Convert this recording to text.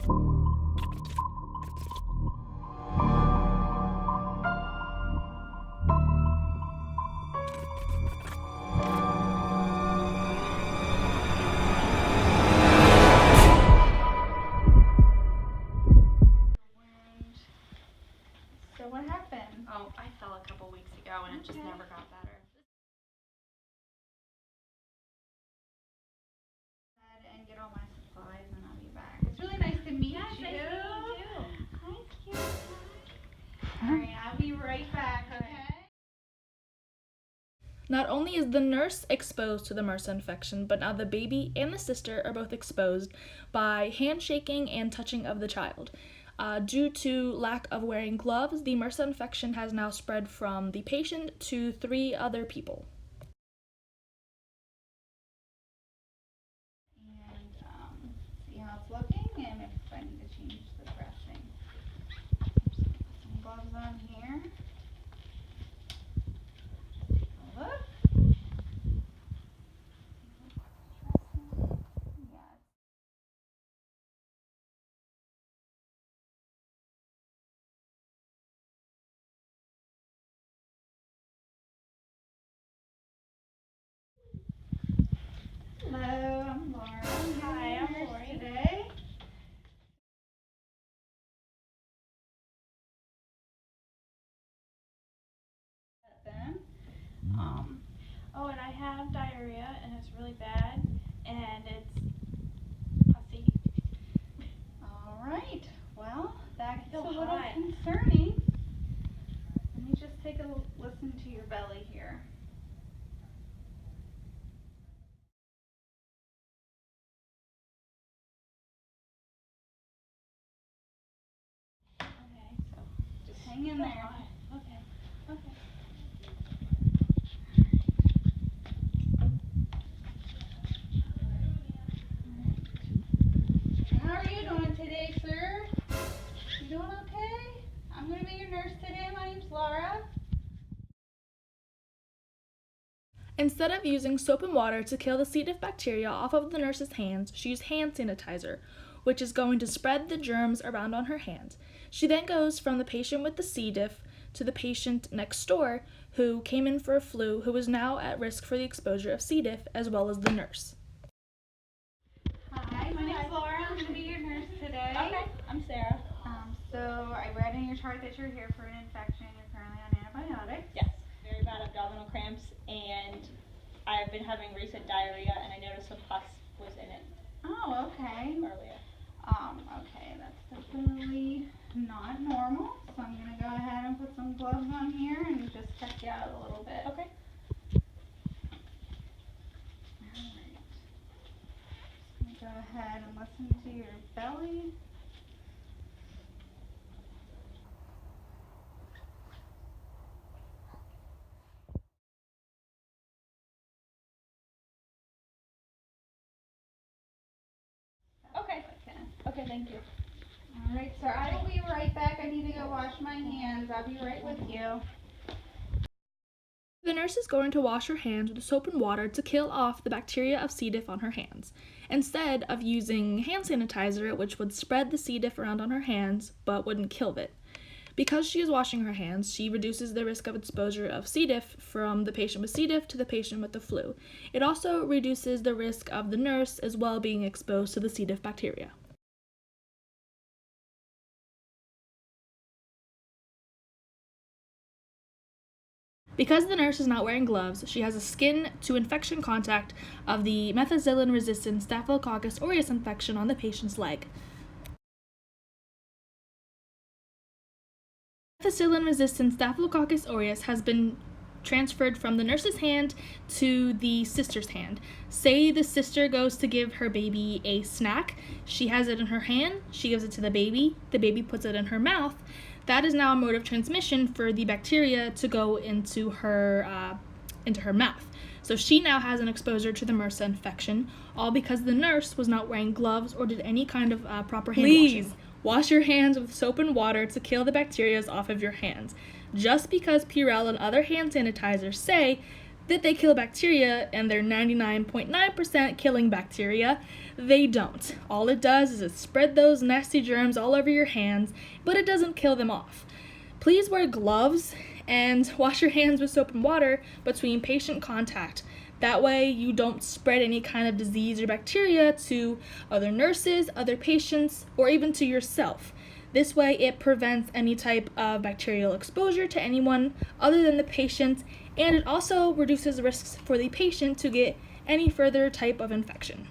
So what happened? Oh, I fell a couple weeks ago and it just never got better. And get all my supplies and I'll be back. It's really nice to meet you. Nice to meet you too. Hi, cute. Alright, I'll be right back, okay? Not only is the nurse exposed to the MRSA infection, but now the baby and the sister are both exposed by handshaking and touching of the child. Due to lack of wearing gloves, the MRSA infection has now spread from the patient to 3 other people. And see how it's looking and if I need to change the dressing. Put some gloves on here. Look. Yes. Hello, I'm Laura. Hi, I'm Nurse Lori. Today. Then, Oh, and I have diarrhea and it's really bad and it's pussy. all right. Well, that's a feel little hot. concerning. Let me just take a listen to your belly here. Okay, so Just hang in there. Okay. Okay. How are you doing today, sir? You doing okay? I'm going to be your nurse today. My name's Laura. Instead of using soap and water to kill the C. diff bacteria off of the nurse's hands, she used hand sanitizer, which is going to spread the germs around on her hands. She then goes from the patient with the C. diff to the patient next door who came in for a flu, who is now at risk for the exposure of C. diff, as well as the nurse. Hi, my name's Laura. I'm going to be your nurse today. Okay, I'm Sarah. So I read in your chart that you're here for an infection. You're currently on antibiotics. Yes, very bad abdominal cramps, and I've been having recent diarrhea, and I noticed some pus was in it Oh, okay. earlier. Okay, that's definitely not normal. So I'm going to go ahead and put some gloves on here and just check you out a little bit. Okay. Alright. Go ahead and listen to your belly. Okay. Okay, thank you. Alright, sir, I will be right back. I need to go wash my hands. I'll be right with you. The nurse is going to wash her hands with soap and water to kill off the bacteria of C. diff on her hands, instead of using hand sanitizer, which would spread the C. diff around on her hands but wouldn't kill it. Because she is washing her hands, she reduces the risk of exposure of C. diff from the patient with C. diff to the patient with the flu. It also reduces the risk of the nurse as well being exposed to the C. diff bacteria. Because the nurse is not wearing gloves, she has a skin-to-infection contact of the methicillin-resistant Staphylococcus aureus infection on the patient's leg. Methicillin-resistant Staphylococcus aureus has been transferred from the nurse's hand to the sister's hand. Say the sister goes to give her baby a snack, she has it in her hand, she gives it to the baby puts it in her mouth. That is now a mode of transmission for the bacteria to go into her mouth. So she now has an exposure to the MRSA infection, all because the nurse was not wearing gloves or did any kind of proper hand washing. Please wash your hands with soap and water to kill the bacteria off of your hands. Just because Purell and other hand sanitizers say that they kill bacteria and they're 99.9% killing bacteria. They don't. All it does is it spread those nasty germs all over your hands, but it doesn't kill them off. Please wear gloves and wash your hands with soap and water between patient contact. That way you don't spread any kind of disease or bacteria to other nurses, other patients, or even to yourself. This way it prevents any type of bacterial exposure to anyone other than the patient, and it also reduces risks for the patient to get any further type of infection.